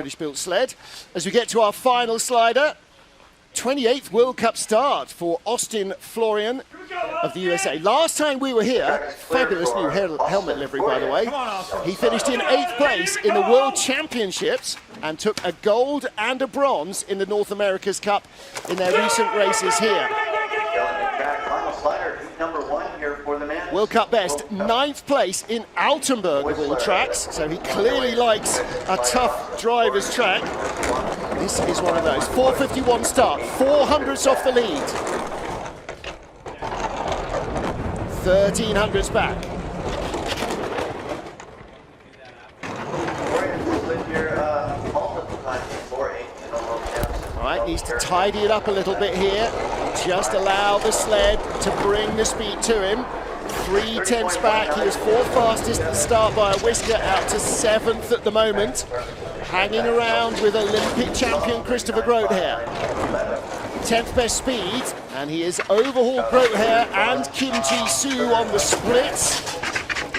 British-built sled. As we get to our final slider, 28th World Cup start for Austin Florian of the USA. Last time we were here, fabulous new helmet livery, by the way. He finished in 8th place in the World Championships and took a gold and a bronze in the North America's Cup in their recent races here. World Cup best, 9th place in Altenburg of all tracks, so he clearly likes a tough driver's track. This is one of those. 4:51 start, 400ths off the lead. 1300ths back. All right, needs to tidy it up a little bit here. Just allow the sled to bring the speed to him. 3/10ths back. He was 4th fastest at the start by a whisker, out to 7th at the moment. Hanging around with Olympic champion Christopher Grotehair. 10th best speed, and he has overhauled Grotehair and Kim Ji-soo on the splits.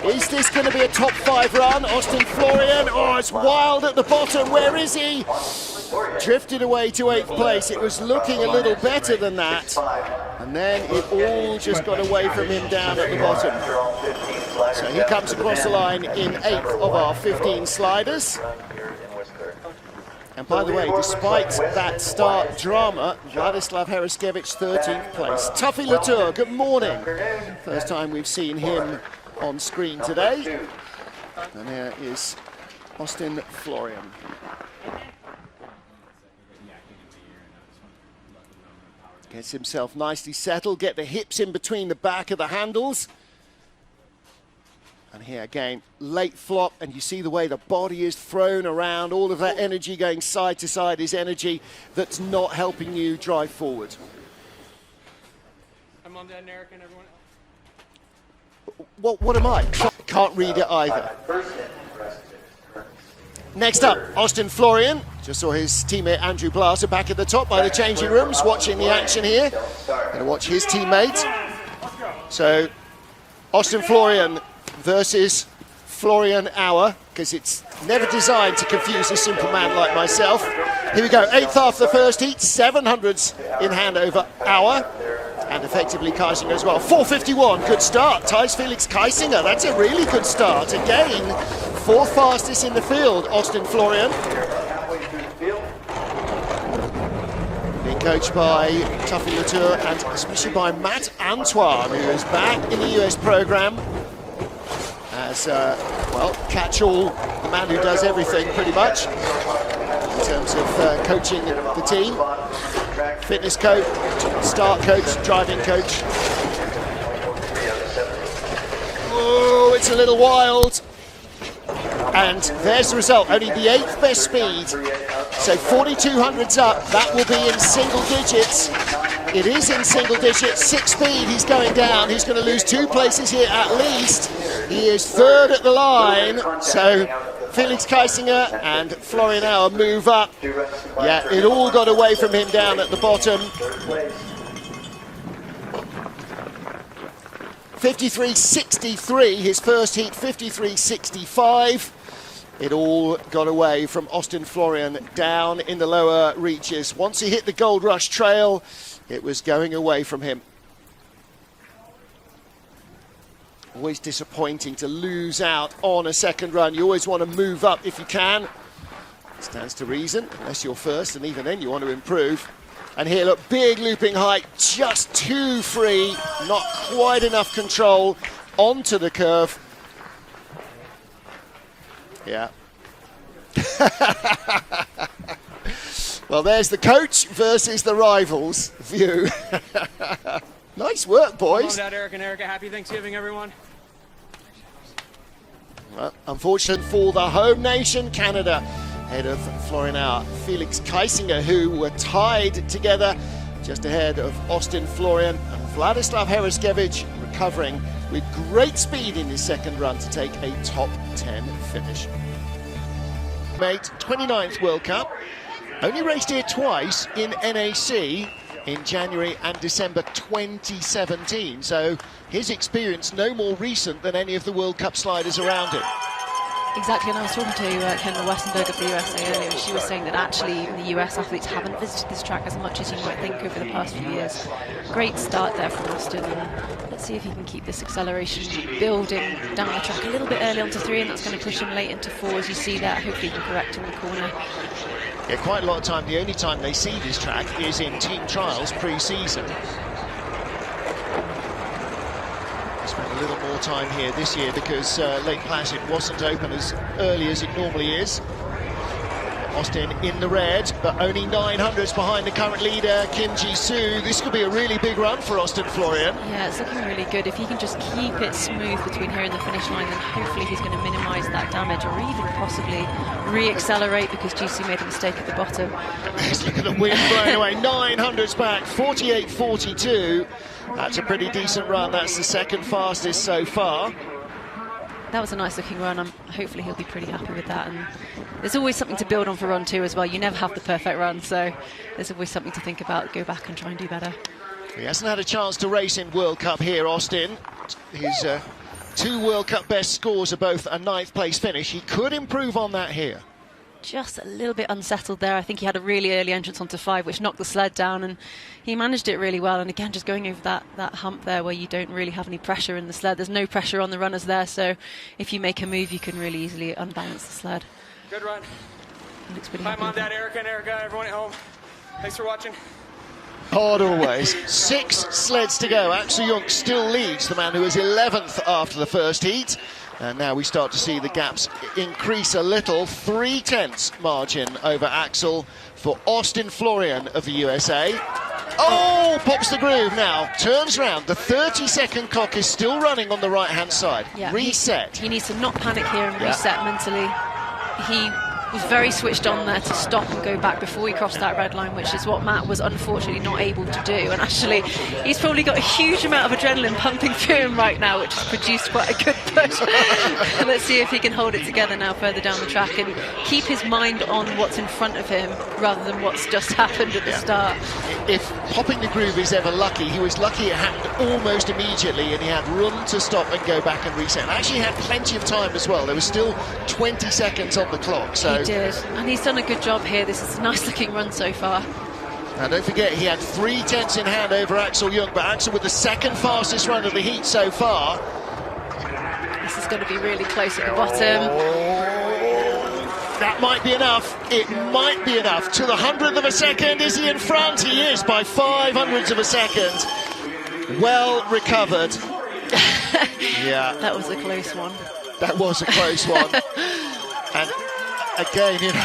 Is this going to be a top 5 run? Austin Florian, oh, it's wild at the bottom. Where is he? Drifted away to 8th place. It was looking a little better than that. And then it all just got away from him down at the bottom. So he comes across the line in 8th of our 15 sliders. And by the way, despite that start drama, Vladislav Heraskevich, 13th place. Tuffy Latour, good morning. First time we've seen him on screen today. And there is Austin Florian. Gets himself nicely settled, get the hips in between the back of the handles. And here again, late flop, and you see the way the body is thrown around, all of that energy going side to side is energy that's not helping you drive forward. I'm Mom, Dad, and Eric, and everyone else. What am I? Can't read it either. Next up, Austin Florian. Just saw his teammate Andrew Blaser back at the top by the changing rooms, watching the action here. Gonna watch his teammate. So, Austin Florian versus Florian Auer, because it's never designed to confuse a simple man like myself. Here we go, 8th after the first heat, 700ths in hand over Auer, and effectively Kaisinger as well. 4:51, good start. Ties Felix Kaisinger, that's a really good start. Again, 4th fastest in the field, Austin Florian. Being coached by Tuffy Latour and especially by Matt Antoine, who is back in the US program. As, well, catch-all, the man who does everything pretty much in terms of coaching the team. Fitness coach, start coach, driving coach. Oh, it's a little wild. And there's the result, only the 8th best speed. So 4,200ths up, that will be in single digits. It is in single digits, 6 speed, he's going down. He's going to lose 2 places here at least. He is 3rd at the line, so Felix Kaisinger and Florian Auer move up. Yeah, it all got away from him down at the bottom. 53.63, his first heat, 53.65. It all got away from Austin Florian down in the lower reaches. Once he hit the Gold Rush Trail, it was going away from him. Always disappointing to lose out on a second run. You always want to move up if you can. Stands to reason, unless you're first, and even then you want to improve. And here, look, big looping height, just too free, not quite enough control onto the curve. Yeah. Well, there's the coach versus the rivals view. Nice work, boys. Mom, Dad, Eric, and Erica, happy Thanksgiving, everyone. Well, unfortunate for the home nation, Canada, ahead of Florian Auer, Felix Kaisinger, who were tied together just ahead of Austin Florian, and Vladislav Heraskevich recovering with great speed in his second run to take a top 10 finish. Mate, 29th World Cup, only raced here twice in NAC in January and December 2017, so his experience no more recent than any of the World Cup sliders around him. Exactly, and I was talking to Kendall Westenberg of the USA earlier, and she was saying that actually the US athletes haven't visited this track as much as you might think over the past few years. Great start there from Austin, and let's see if he can keep this acceleration building down the track a little bit early onto 3, and that's going to push him late into 4 as you see that. Hopefully he can correct in the corner. Yeah, quite a lot of time. The only time they see this track is in team trials pre-season. Spent a little more time here this year because Lake Placid wasn't open as early as it normally is. Austin in the red, but only 900s behind the current leader, Kim Ji-soo. This could be a really big run for Austin Florian. Yeah, it's looking really good. If he can just keep it smooth between here and the finish line, then hopefully he's going to minimise that damage, or even possibly re-accelerate, because Ji-soo made a mistake at the bottom. Let's look at the wind blowing away. 900s back, 48.42. That's a pretty decent run. That's the second fastest so far. That was a nice looking run. Hopefully he'll be pretty happy with that. And there's always something to build on for run 2 as well. You never have the perfect run, so there's always something to think about. Go back and try and do better. He hasn't had a chance to race in World Cup here, Austin. His 2 World Cup best scores are both a 9th place finish. He could improve on that here. Just a little bit unsettled there. I think he had a really early entrance onto 5, which knocked the sled down, and he managed it really well. And again, just going over that hump there where you don't really have any pressure in the sled. There's no pressure on the runners there, so if you make a move, you can really easily unbalance the sled. Good run. He looks pretty Hi, happy Mom, with Dad, that. Erica, everyone at home. Thanks for watching. Hard always. 6 sleds to go. Axel Jung still leads, the man who was 11th after the first heat. And now we start to see the gaps increase a little. 3/10 margin over Axel for Austin Florian of the USA. Oh, pops the groove now. Turns round. The 30-second clock is still running on the right-hand side. Yeah, Reset. He needs to not panic here and reset mentally. He was very switched on there to stop and go back before he crossed that red line, which is what Matt was unfortunately not able to do. And actually, he's probably got a huge amount of adrenaline pumping through him right now, which has produced quite a good push. Let's see if he can hold it together now further down the track and keep his mind on what's in front of him rather than what's just happened at the start. If popping the groove is ever lucky, he was lucky it happened almost immediately, and he had room to stop and go back and reset. And actually had plenty of time as well. There was still 20 seconds on the clock. So he did, and he's done a good job here. This is a nice looking run so far. Now don't forget, he had 3/10 in hand over Axel Jung, but Axel with the second fastest run of the heat so far. This is going to be really close at the bottom. That might be enough. It might be enough. To the 100th of a second. Is he in front? He is by 500ths of a second. Well recovered. Yeah. That was a close one. That was a close one. And again, you know.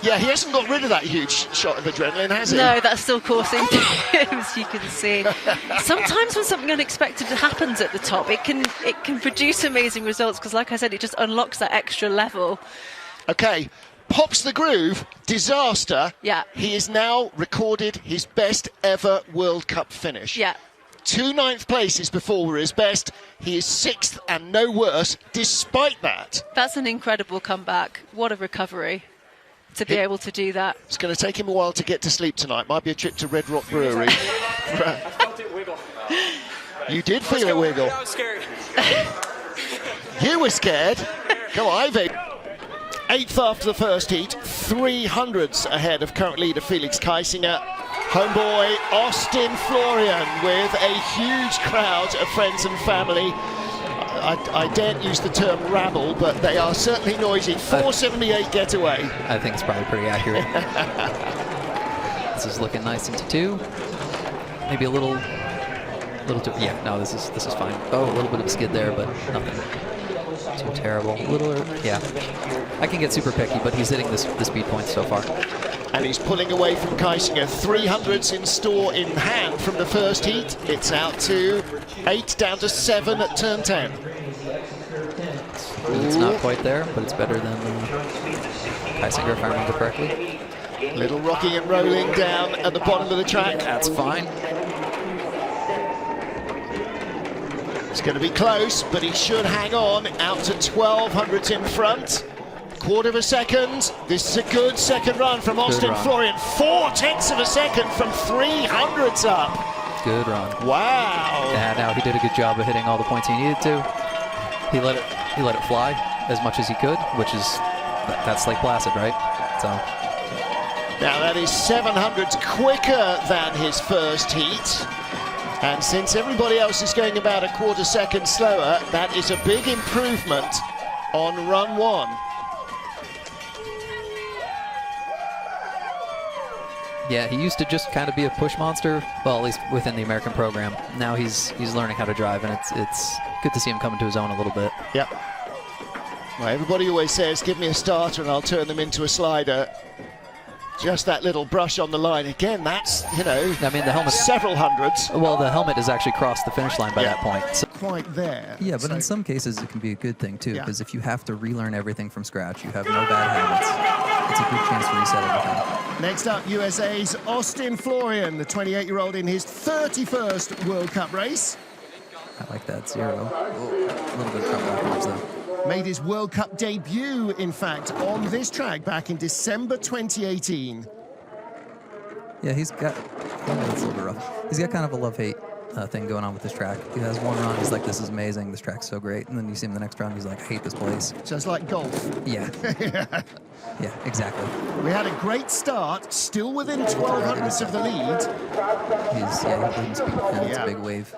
Yeah, he hasn't got rid of that huge shot of adrenaline, has he? No, that's still coursing through him, as you can see. Sometimes when something unexpected happens at the top, it can produce amazing results, because like I said, it just unlocks that extra level. Okay, pops the groove, disaster. Yeah. He has now recorded his best ever World Cup finish. Yeah. 2 9th places before were his best. He is 6th and no worse despite that. That's an incredible comeback. What a recovery to be able to do that. It's going to take him a while to get to sleep tonight. Might be a trip to Red Rock Brewery. I felt it wiggle. You did feel a wiggle. I was scared. You were scared. Come on, Ivy. 8th after the first heat, 300ths ahead of current leader Felix Kaisinger. Homeboy Austin Florian with a huge crowd of friends and family. I daren't use the term rabble, but they are certainly noisy. 478 getaway. I think it's probably pretty accurate. This is looking nice into 2. Maybe a little too. Yeah, no, this is fine. Oh, a little bit of a skid there, but nothing too terrible. Yeah. I can get super picky, but he's hitting the speed points so far. And he's pulling away from Kaisinger. 300s in store in hand from the first heat. It's out to 8, down to 7 at turn 10. It's not quite there, but it's better than Kaisinger, if I remember correctly. Little rocking and rolling down at the bottom of the track. That's fine. It's going to be close, but he should hang on. Out to 1200s in front. Quarter of a second. This is a good second run from Austin Florian. 4/10 of a second from 300s up. Good run. Wow. Yeah, now he did a good job of hitting all the points he needed to. he let it fly as much as he could, which is that's Lake Placid, right? So now that is 700s quicker than his first heat. And since everybody else is going about a quarter second slower, that is a big improvement on run 1. yeah, he used to just kind of be a push monster, well, at least within the American program. Now he's learning how to drive, and it's good to see him coming to his own a little bit. Yep. Well, everybody always says, give me a starter and I'll turn them into a slider. Just that little brush on the line. Again, that's, you know, I mean, the helmet, several hundreds. well, the helmet has actually crossed the finish line by that point. So Quite there. Yeah, but in some cases it can be a good thing too, because if you have to relearn everything from scratch, you have no bad habits, it's a good chance to reset everything. Next up, USA's Austin Florian, the 28-year-old in his 31st World Cup race. I like that 0. A little bit of trouble afterwards though. Made his World Cup debut, in fact, on this track back in December 2018. Yeah, he's got, it's a little bit rough. He's got kind of a love-hate thing going on with this track. He has one run, he's like, this is amazing, this track's so great. And then you see him the next round, he's like, I hate this place. Just like golf. Yeah. Yeah, exactly. We had a great start, still within 1200ths of the lead. He's bleeding speed, and it's a big wave.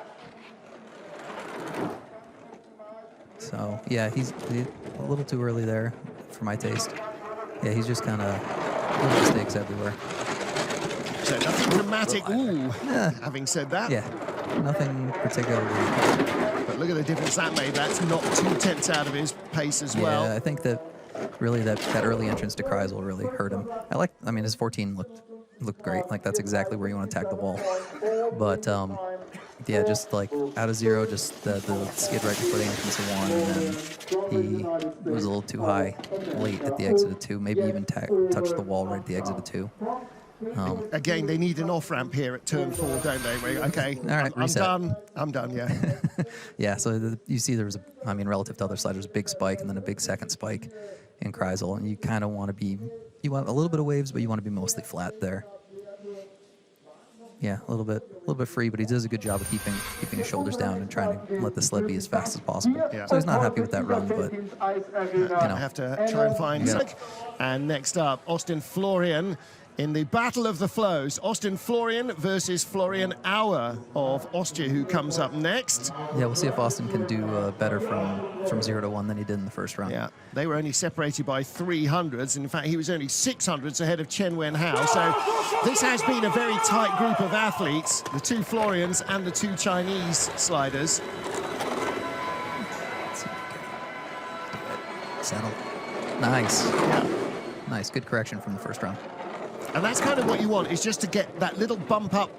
So, yeah, he's a little too early there for my taste. Yeah, he's just kind of little mistakes everywhere. So nothing dramatic. Ooh, having said that. Yeah, nothing particularly. But look at the difference that made. That's knocked 2/10 out of his pace as well. Yeah, I think that really that early entrance to Kreisel really hurt him. I mean, his 14 looked great. Like, that's exactly where you want to attack the wall. But, yeah, just like out of 0, just the skid right before the entrance of 1, and then he was a little too high late at the exit of 2, maybe even touched the wall right at the exit of 2. Again, they need an off-ramp here at turn 4, don't they? Okay, all right, reset. I'm done, yeah. Yeah, so you see there was I mean, relative to other sliders, a big spike and then a big second spike in Kreisel, and you kind of want to be, you want a little bit of waves, but you want to be mostly flat there. Yeah, a little bit free, but he does a good job of keeping his shoulders down and trying to let the sled be as fast as possible. Yeah. So he's not happy with that run, but you know, have to try and find. And next up, Austin Florian in the Battle of the Flows. Austin Florian versus Florian Auer of Austria, who comes up next. Yeah, we'll see if Austin can do better from 0 to 1 than he did in the first round. Yeah, they were only separated by 300s. In fact, he was only 600s ahead of Chen Wen Hao. So this has been a very tight group of athletes, the 2 Florians and the 2 Chinese sliders. Settle. Nice. Yeah. Nice, good correction from the first round. And that's kind of what you want, is just to get that little bump up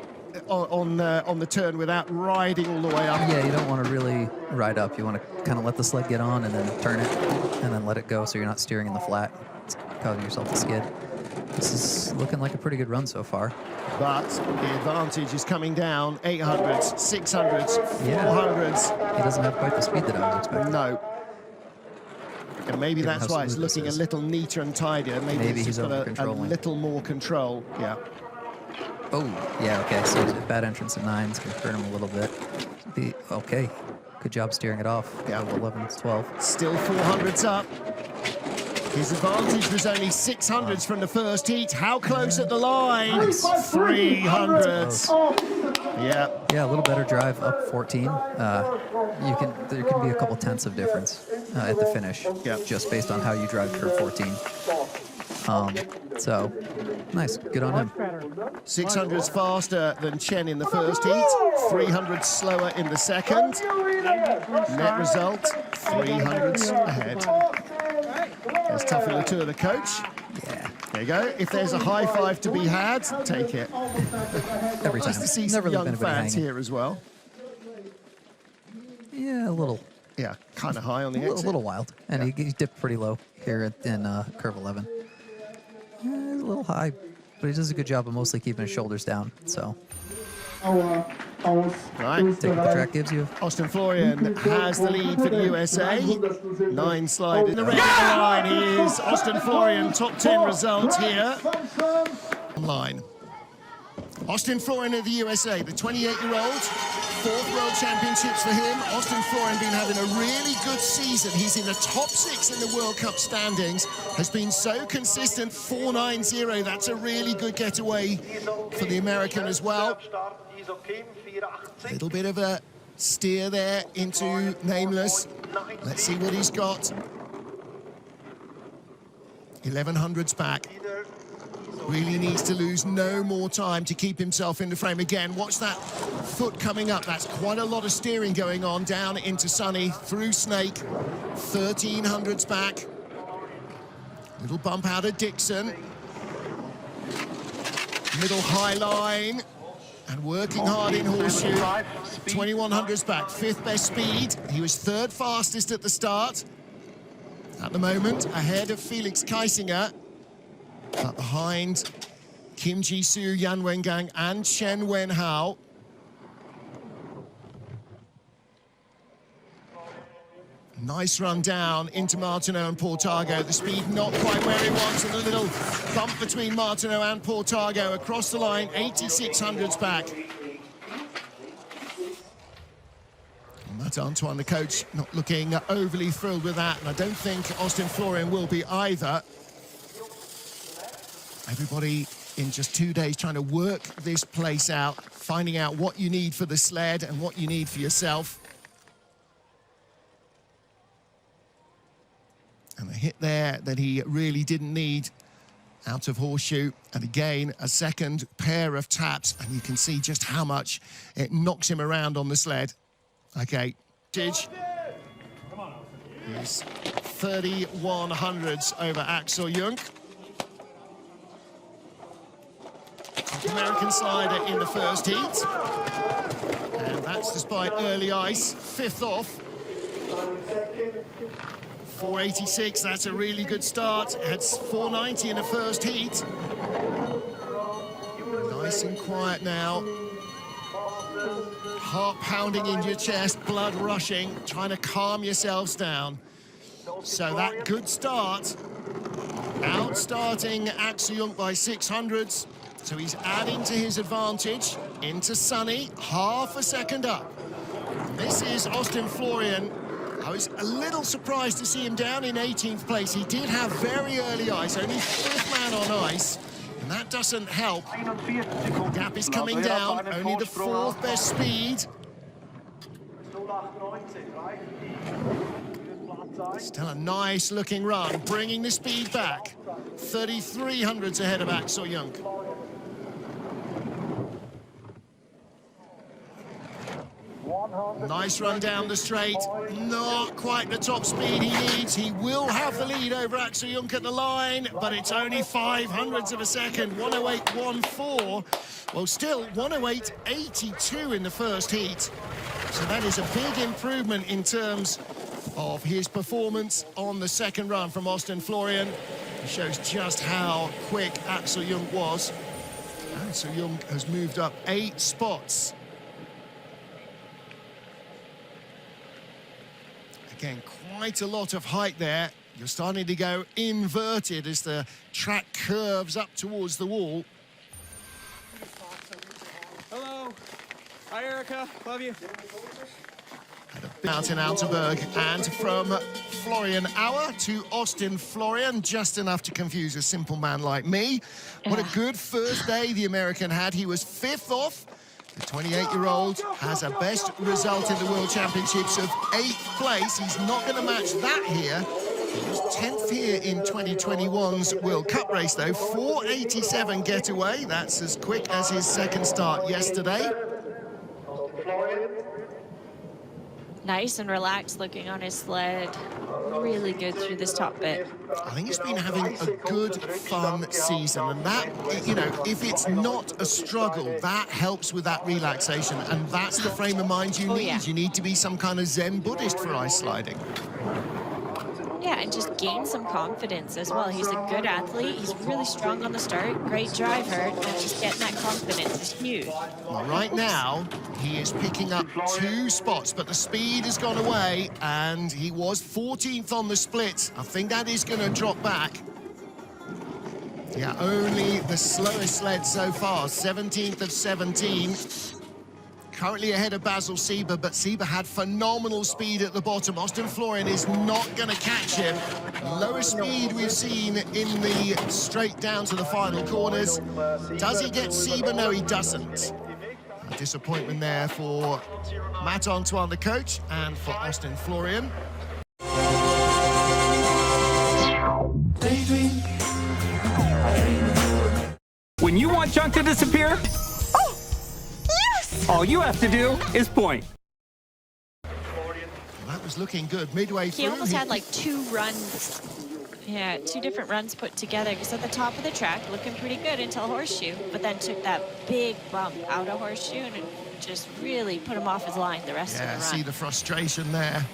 on the turn without riding all the way up. Yeah, you don't want to really ride up. You want to kind of let the sled get on and then turn it and then let it go so you're not steering in the flat. It's causing yourself to skid. This is looking like a pretty good run so far. But the advantage is coming down. 800s, 600s, 400s. He doesn't have quite the speed that I was expecting. No. And maybe Given that's how why it's smooth this looking a is. little neater and tidier. Maybe he's it's got a over-controlling. little more control. Yeah. Oh, yeah, okay. So a bad entrance at 9s can hurt him a little bit. Okay. Good job steering it off. Yeah. 11s, 12. Still 400s up. His advantage was only 600s from the first heat. How close at the line? Nice. 300s. Yeah. Yeah, a little better drive up 14. There can be a couple tenths of difference at the finish, just based on how you drive curve 14. So, nice, good on him. 600s faster than Chen in the first heat, 300s slower in the second. Net result, 300s ahead. There's Tuffy Latour, the coach. Yeah. There you go. If there's a high five to be had, take it. Every time. Nice to see Never some left young anybody fans hanging. here as well. Yeah, a little. Yeah, kind of high on the A exit. little wild. And he dipped pretty low here in curve 11. Yeah, he's a little high, but he does a good job of mostly keeping his shoulders down. So, Right. take what the track gives you. Austin Florian has the lead for the USA. 9 sliders. In the red line is Austin Florian, top 10 result here. Line. Austin Florian of the USA, the 28-year-old, 4th World Championships for him. Austin Florian been having a really good season. He's in the top 6 in the World Cup standings, has been so consistent, 4.90. That's a really good getaway for the American as well. A little bit of a steer there into Nameless. Let's see what he's got. 1100s back. Really needs to lose no more time to keep himself in the frame. Again, watch that foot coming up. That's quite a lot of steering going on down into Sunny, through Snake. 1300s back. Little bump out of Dixon. Middle high line. And working hard in Horseshoe. 2100s back, 5th best speed. He was 3rd fastest at the start. At the moment, ahead of Felix Kaisinger. But behind Kim Ji-soo, Yan Wengang and Chen Wenhao. Nice run down into Martineau and Portago. The speed not quite where he wants, and a little bump between Martineau and Portago. Across the line, 8600s back. Matt Antoine, the coach, not looking overly thrilled with that, and I don't think Austin Florian will be either. Everybody in just 2 days trying to work this place out, finding out what you need for the sled and what you need for yourself. And a hit there that he really didn't need out of Horseshoe. And again, a second pair of taps, and you can see just how much it knocks him around on the sled. Okay, Tidge. He's 3100s over Axel Jung. American slider in the first heat. And that's despite early ice. 5th off. 486, that's a really good start. It's 490 in the first heat. Nice and quiet now. Heart pounding in your chest, blood rushing, trying to calm yourselves down. So that good start, outstarting Axel Jung by 600s. So he's adding to his advantage into Sunny, half a second up. This is Austin Florian. I was a little surprised to see him down in 18th place. He did have very early ice, only 5th man on ice, and that doesn't help. The gap is coming down, only the 4th best speed. Still a nice looking run, bringing the speed back. 3300s ahead of Axel Jung. Nice run down the straight, not quite the top speed he needs. He will have the lead over Axel Jung at the line, but it's only 500s of a second, 108.14. Well, still 108.82 in the first heat. So that is a big improvement in terms of his performance on the second run from Austin Florian. It shows just how quick Axel Jung was. Axel Jung has moved up 8 spots. Again, quite a lot of height there. You're starting to go inverted as the track curves up towards the wall. Hello. Hi, Erica. Love you. Out in Altenburg, and from Florian Auer to Austin Florian, just enough to confuse a simple man like me. What a good first day the American had. He was 5th off. The 28-year-old has a best result in the World Championships of 8th place. He's not going to match that here. He was 10th here in 2021's World Cup race, though. 487 getaway. That's as quick as his second start yesterday. Nice and relaxed looking on his sled. Really good through this top bit. I think he's been having a good, fun season, and that, you know, if it's not a struggle, that helps with that relaxation, and that's the frame of mind you need. Yeah. You need to be some kind of Zen Buddhist for ice sliding. Yeah, and just gain some confidence as well. He's a good athlete. He's really strong on the start. Great driver. And just getting that confidence is huge. Well, right now, he is picking up 2 spots, but the speed has gone away, and he was 14th on the split. I think that is going to drop back. Yeah, only the slowest sled so far, 17th of 17. Currently ahead of Basil Sieber, but Sieber had phenomenal speed at the bottom. Austin Florian is not going to catch him. Lowest speed we've seen in the straight down to the final corners. Does he get Sieber? No, he doesn't. A disappointment there for Matt Antoine, the coach, and for Austin Florian. When you want junk to disappear, all you have to do is point. That was looking good midway through. He almost had like 2 runs. Yeah, 2 different runs put together. He was at the top of the track, looking pretty good until Horseshoe, but then took that big bump out of Horseshoe and it just really put him off his line the rest of the run. See the frustration there.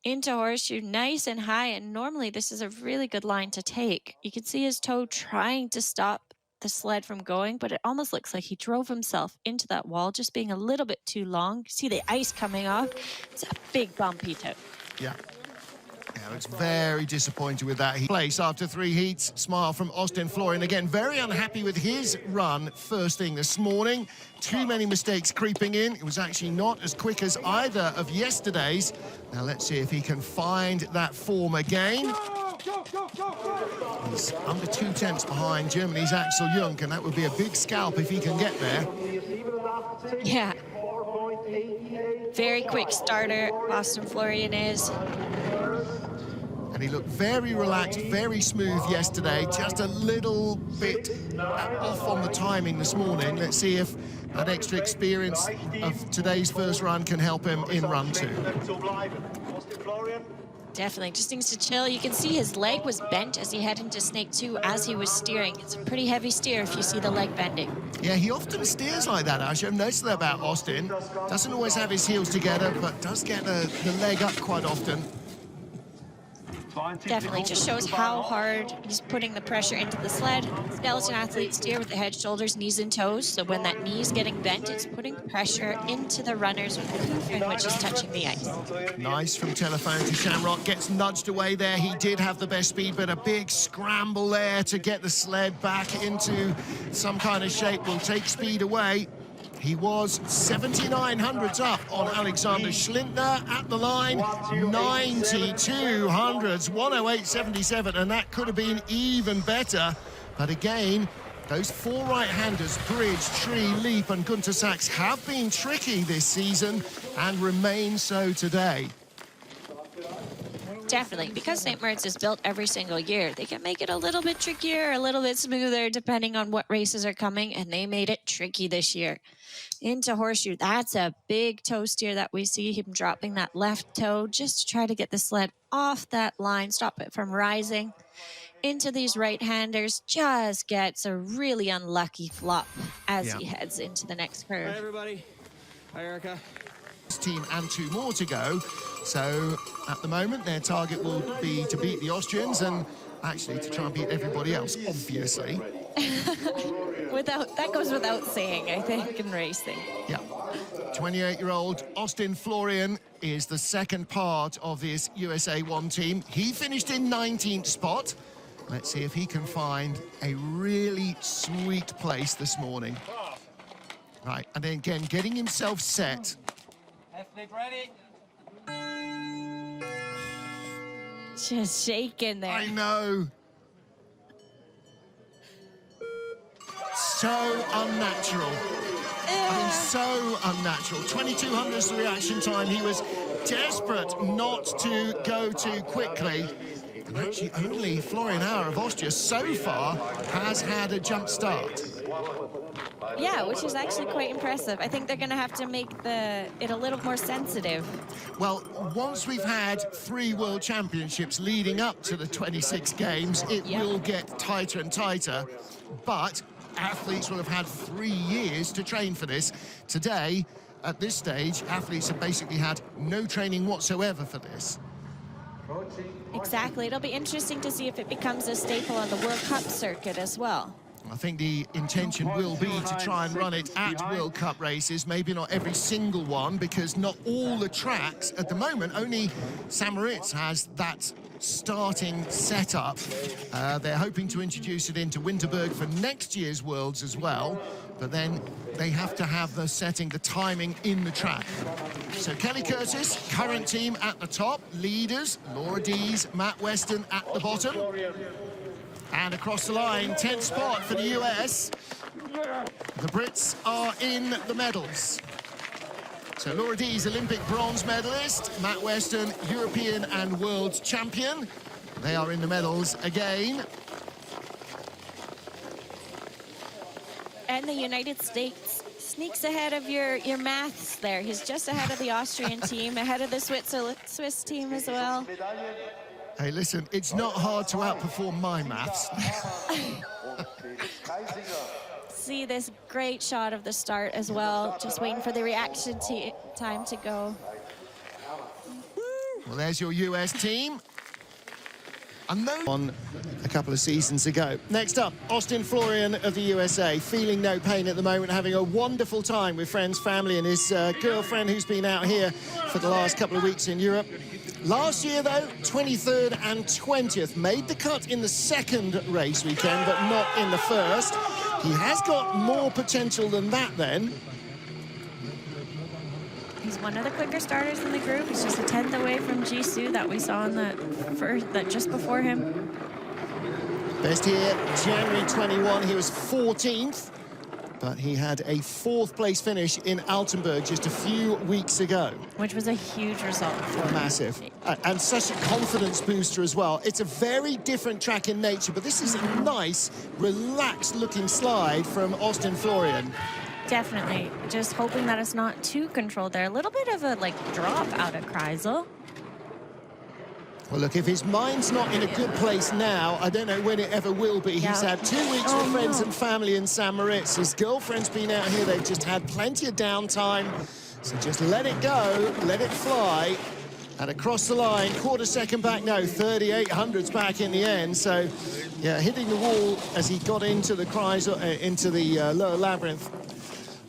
Into Horseshoe, nice and high, and normally this is a really good line to take. You can see his toe trying to stop the sled from going, but it almost looks like he drove himself into that wall, just being a little bit too long. See the ice coming off. It's a big bump he took. Yeah, it's very disappointed with that place after 3 heats. Smile from Austin Florian. Again, very unhappy with his run first thing this morning. Too many mistakes creeping in. It was actually not as quick as either of yesterday's. Now let's see if he can find that form again. He's under 2 tenths behind Germany's Axel Jung, and that would be a big scalp if he can get there. Yeah. Very quick starter, Austin Florian is. And he looked very relaxed, very smooth yesterday, just a little bit off on the timing this morning. Let's see if that extra experience of today's first run can help him in run 2. Definitely, just needs to chill. You can see his leg was bent as he headed into Snake 2 as he was steering. It's a pretty heavy steer if you see the leg bending. Yeah, he often steers like that, Ash. I've noticed that about Austin. Doesn't always have his heels together, but does get the leg up quite often. Definitely, just shows how hard he's putting the pressure into the sled. Skeleton athlete steer with the head, shoulders, knees, and toes. So when that knee's getting bent, it's putting pressure into the runners with the hoof in which is touching the ice. Nice from Telephone to Shamrock. Gets nudged away there. He did have the best speed, but a big scramble there to get the sled back into some kind of shape will take speed away. He was 79 hundredths up on Alexander Schlintner at the line, 92 hundredths, 108.77, and that could have been even better. But again, those 4 right-handers, Bridge, Tree, Leap, and Gunter Sachs have been tricky this season and remain so today. Definitely, because St. Moritz is built every single year, they can make it a little bit trickier, a little bit smoother, depending on what races are coming, and they made it tricky this year. Into Horseshoe, that's a big toe steer that we see him dropping that left toe just to try to get the sled off that line, stop it from rising. Into these right-handers, just gets a really unlucky flop as he heads into the next curve. Hi, everybody. Hi, Erica. Team and 2 more to go. So at the moment, their target will be to beat the Austrians and actually to try and beat everybody else, obviously. That goes without saying, I think, in racing. Yeah. 28-year-old Austin Florian is the second part of this USA 1 team. He finished in 19th spot. Let's see if he can find a really sweet place this morning. Right, and then again, getting himself set. Ready? Just shaking there. I know. So unnatural. I mean, so unnatural. 2200 is the reaction time. He was desperate not to go too quickly. And actually, only Florian Auer of Austria so far has had a jump start. Yeah, which is actually quite impressive. I think they're going to have to make it a little more sensitive. Well, once we've had 3 World Championships leading up to the 26 games, it will get tighter and tighter. But athletes will have had 3 years to train for this. Today, at this stage, athletes have basically had no training whatsoever for this. Exactly. It'll be interesting to see if it becomes a staple on the World Cup circuit as well. I think the intention will be to try and run it at World Cup races, maybe not every single one, because not all the tracks at the moment, only St. Moritz has that starting setup. They're hoping to introduce it into Winterberg for next year's Worlds as well, but then they have to have the setting, the timing in the track. So Kelly Curtis, current team at the top, leaders, Laura Dees, Matt Weston at the bottom. And across the line, 10th spot for the US. The Brits are in the medals. So Laura Dees, Olympic bronze medalist. Matt Weston, European and world champion. They are in the medals again. And the United States sneaks ahead of your maths there. He's just ahead of the Austrian team, ahead of the Swiss team as well. Hey, listen, it's not hard to outperform my maths. See this great shot of the start as well. Just waiting for the reaction time to go. Well, there's your US team. On a couple of seasons ago. Next up, Austin Florian of the USA, feeling no pain at the moment, having a wonderful time with friends, family, and his girlfriend who's been out here for the last couple of weeks in Europe. Last year, though, 23rd and 20th, made the cut in the second race weekend, but not in the first. He has got more potential than that, then. He's one of the quicker starters in the group. He's just a 10th away from Jisoo that we saw in the first, that just before him. Best here, January 21, he was 14th, but he had a 4th place finish in Altenburg just a few weeks ago. Which was a huge result for him. Massive. And such a confidence booster as well. It's a very different track in nature, but this is a nice, relaxed-looking slide from Austin Florian. Definitely. Just hoping that it's not too controlled there. A little bit of a, drop out of Kreisel. Well, look, if his mind's not in a good place now, I don't know when it ever will be. He's had 2 weeks with friends and family in St. Moritz. His girlfriend's been out here. They've just had plenty of downtime. So just let it go, let it fly. And across the line, quarter second back, no, 3800s back in the end. So, yeah, hitting the wall as he got into the Kreisel, into the lower labyrinth.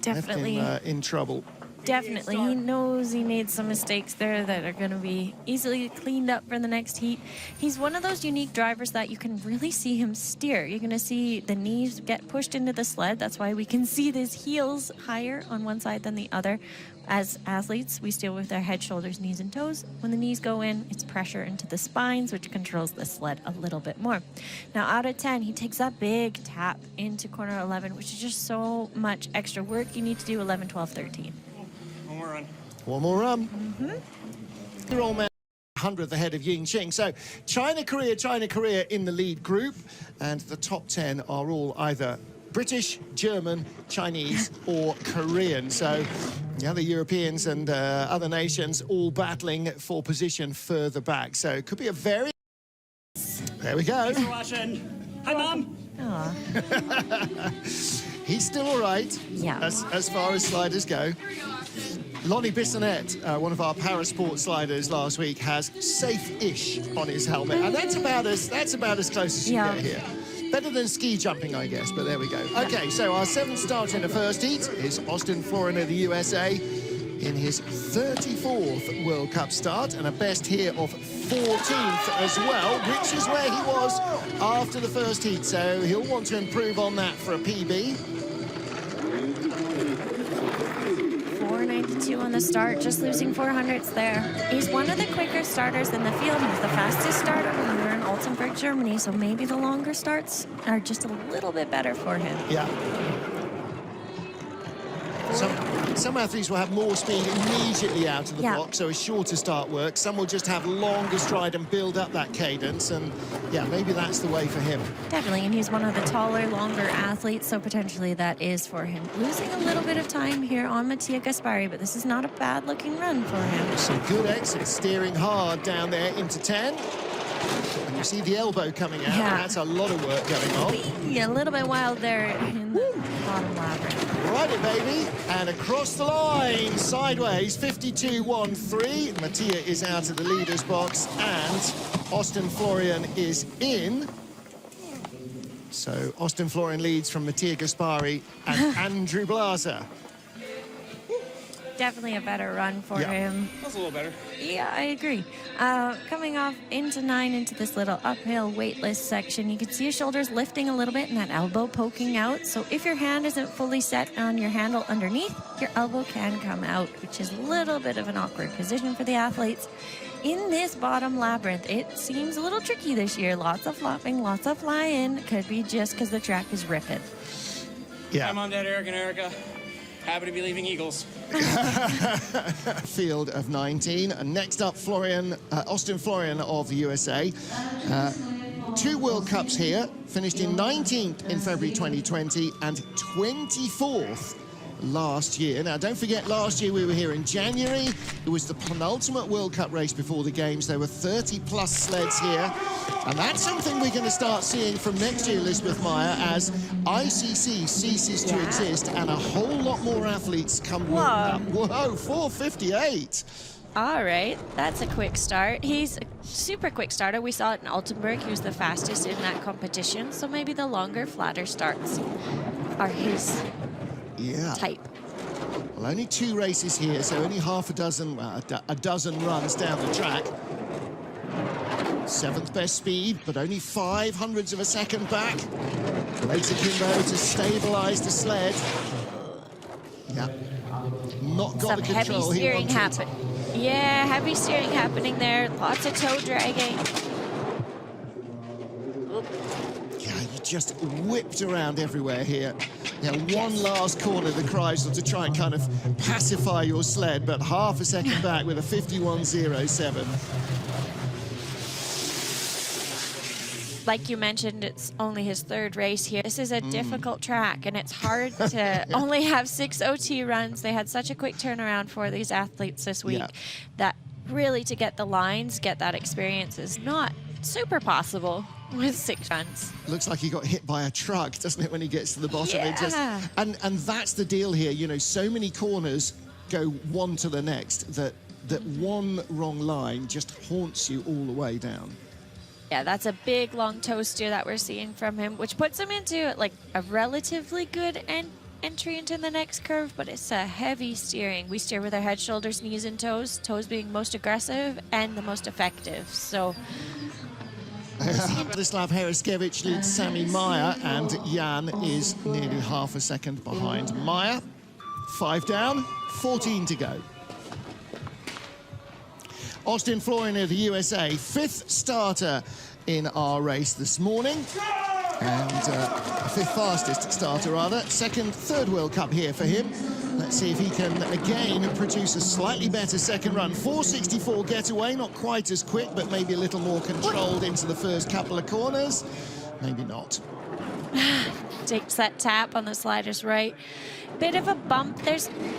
Definitely. Left him in trouble. Definitely. He knows he made some mistakes there that are going to be easily cleaned up for the next heat. He's one of those unique drivers that you can really see him steer. You're going to see the knees get pushed into the sled. That's why we can see his heels higher on one side than the other. As athletes, we steer with our head, shoulders, knees, and toes. When the knees go in, it's pressure into the spines, which controls the sled a little bit more. Now, out of 10, he takes that big tap into corner 11, which is just so much extra work. You need to do 11, 12, 13. One more run. One more run. They're all 100th ahead of Ying Qing. So China, Korea in the lead group, and the top 10 are all either British, German, Chinese or Korean. So the other Europeans and other nations all battling for position further back. So it could be a very... There we go. Thanks for watching. Hi, Mom. He's still all right, Yeah. as far as sliders go. Lonnie Bissonnette, one of our Parasport sliders last week, has safe-ish on his helmet, and that's about as close as you get here. Better than ski jumping, I guess, but there we go. Okay, so our 7th start in the first heat is Austin Florian of the USA in his 34th World Cup start, and a best here of 14th as well, which is where he was after the first heat, so he'll want to improve on that for a PB. 492 on the start, just losing 400s there. He's one of the quicker starters in the field. He was the fastest starter when we were in Altenburg, Germany, so maybe the longer starts are just a little bit better for him. Yeah. Some athletes will have more speed immediately out of the block, so a shorter start works. Some will just have longer stride and build up that cadence, and yeah, maybe that's the way for him. Definitely, and he's one of the taller, longer athletes, so potentially that is for him. Losing a little bit of time here on Mattia Gaspari, but this is not a bad-looking run for him. Some good exits, steering hard down there into 10. And you see the elbow coming out, and that's a lot of work going on. Yeah, a little bit wild there in the bottom labyrinth. Right it, baby, and across the line, sideways, 52.13. Mattia is out of the leader's box, and Austin Florian is in. So Austin Florian leads from Mattia Gaspari and Andrew Blaser. Definitely a better run for Yeah. him. That's a little better. Yeah, I agree. Coming off into 9 into this little uphill weightless section, you can see his shoulders lifting a little bit and that elbow poking out. So if your hand isn't fully set on your handle underneath, your elbow can come out, which is a little bit of an awkward position for the athletes. In this bottom labyrinth, it seems a little tricky this year. Lots of flopping, lots of flying. Could be just because the track is ripping. Yeah. Hi, Mom, Dad, Eric, and Erica. Happy to be leaving Eagles. Field of 19. And next up, Austin Florian of the USA. 2 World Cups here, finished in 19th in February 2020 and 24th last year. Now, don't forget, last year we were here in January. It was the penultimate World Cup race before the Games. There were 30-plus sleds here. And that's something we're going to start seeing from next year, Elizabeth Meyer, as ICC ceases to exist and a whole lot more athletes come World Cup. Whoa, 4:58. All right, that's a quick start. He's a super quick starter. We saw it in Altenburg. He was the fastest in that competition. So maybe the longer, flatter starts are his type. Well, only 2 races here, so only half a dozen, a dozen runs down the track. 7th best speed, but only 0.05 of a second back. Legs akimbo to stabilize the sled. Yeah, not got Some the control heavy steering he wanted. Yeah, heavy steering happening there. Lots of toe dragging. Yeah, you just whipped around everywhere here. Yeah, one last corner of the Kreisel to try and kind of pacify your sled, but half a second back with a 51.07. Like you mentioned, it's only his 3rd race here. This is a difficult track, and it's hard to only have 6 OT runs. They had such a quick turnaround for these athletes this week that really to get the lines, get that experience is not super possible with 6 runs. Looks like he got hit by a truck, doesn't it, when he gets to the bottom? Yeah. It just, and that's the deal here. You know, so many corners go one to the next that one wrong line just haunts you all the way down. Yeah, that's a big long toe steer that we're seeing from him, which puts him into like a relatively good entry into the next curve, but it's a heavy steering. We steer with our head, shoulders, knees, and toes being most aggressive and the most effective. So Vladislav Heriskevich leads Sami Meyer, and Jan is nearly half a second behind Meyer. 5 down, 14 to go. Austin Florian of the USA, 5th starter in our race this morning. And 5th fastest starter, rather. 2nd, 3rd World Cup here for him. Let's see if he can, again, produce a slightly better second run. 4:64 getaway, not quite as quick, but maybe a little more controlled into the first couple of corners. Maybe not. takes that tap on the sliders right. Bit of a bump.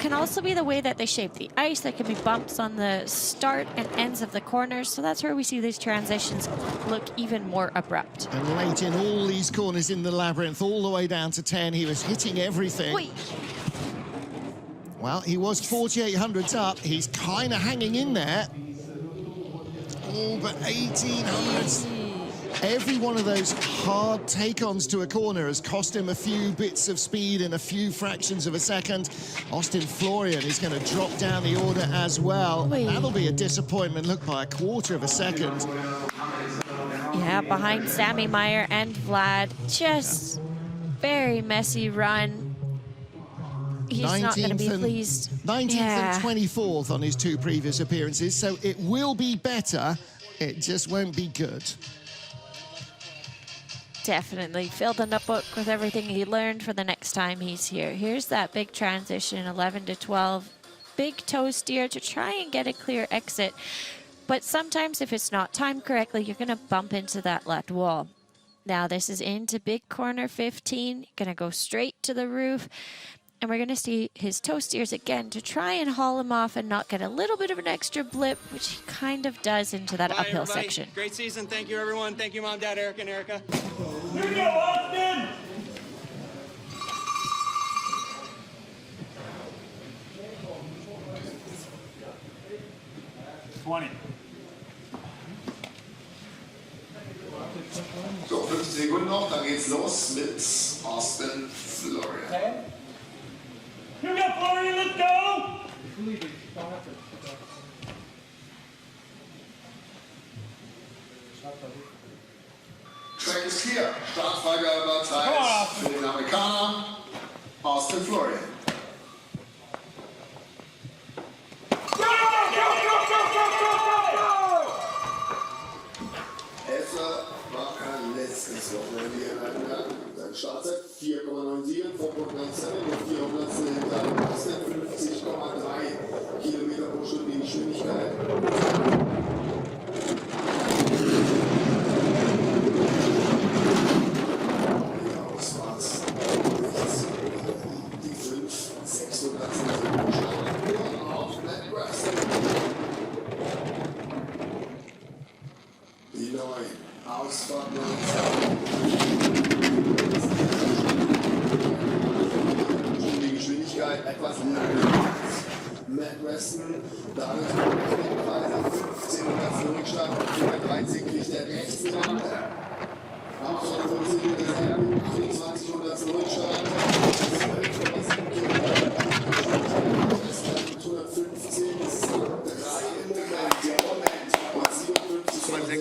Can also be the way that they shape the ice. There can be bumps on the start and ends of the corners. So that's where we see these transitions look even more abrupt. And late in all these corners in the labyrinth, all the way down to 10, he was hitting everything. Wait. Well, he was 4,800s up. He's kind of hanging in there. Oh, but 1,800s. Every one of those hard take-ons to a corner has cost him a few bits of speed and a few fractions of a second. Austin Florian is going to drop down the order as well. Wait. That'll be a disappointment. Look, by a quarter of a second. Yeah, behind Sami Meyer and Vlad. Just very messy run. He's not going to be pleased. 19th Yeah. and 24th on his two previous appearances, so it will be better. It just won't be good. Definitely fill the notebook with everything he learned for the next time he's here. Here's that big transition, 11 to 12. Big toe steer to try and get a clear exit. But sometimes if it's not timed correctly, you're going to bump into that left wall. Now this is into big corner 15. Going to go straight to the roof. And we're going to see his toe steers again to try and haul him off and not get a little bit of an extra blip, which he kind of does into that Bye, uphill everybody. section. Great season. Thank you, everyone. Thank you, Mom, Dad, Eric, and Erica. Here we go, Austin! So, 50 Sekunden noch, dann dann geht's los mit Austin Florian. You got Florian, let's go! Track ist hier. Startfreigabe war Zeit für den Amerikaner Austin Florian. Elfer war kein letztes Wochenende hier in Heidelberg. Sein Startzeit 4,97 vom Punkt 19 und 400 hinter 50,3 Kilometer pro Stunde die Geschwindigkeit. Die neuen Ausfahrt die Geschwindigkeit etwas langsamer. Matt Weston, damit ebenfalls 15 Rückstand und 13 kriegt der rechts dran. Auch schon 15 28 Rückstand. 115 ist 3 im Moment. Der Moment.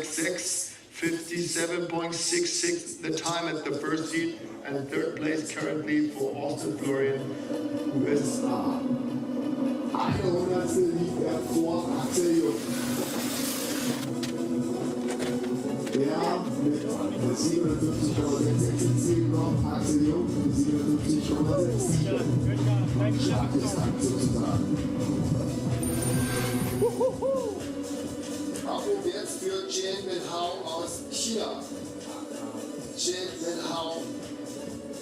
57,66. 57.66 the time at the first heat, and third place currently for Austin Florian, USA. 100 liegt er vor Axel Jung. Ja, mit 57,66 kommt Axel Jung mit 57,6. Starkes Takt sozusagen. Aufwärts für Chen Wenhao aus China. Chen Wenhao,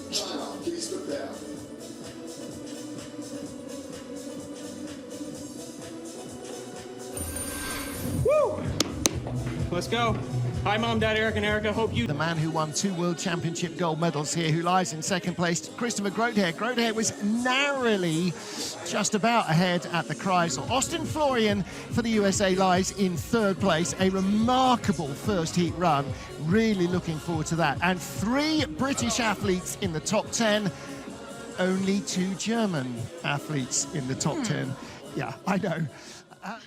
China, please prepare. Woo! Let's go. Hi, Mom, Dad, Eric, and Erica. Hope you... The man who won 2 World Championship gold medals here, who lies in second place, Christopher Grotehair. Grotehair was narrowly just about ahead at the Kreisel. Austin Florian for the USA lies in third place. A remarkable first heat run. Really looking forward to that. And 3 British athletes in the top 10. Only 2 German athletes in the top 10. Yeah, I know. Well.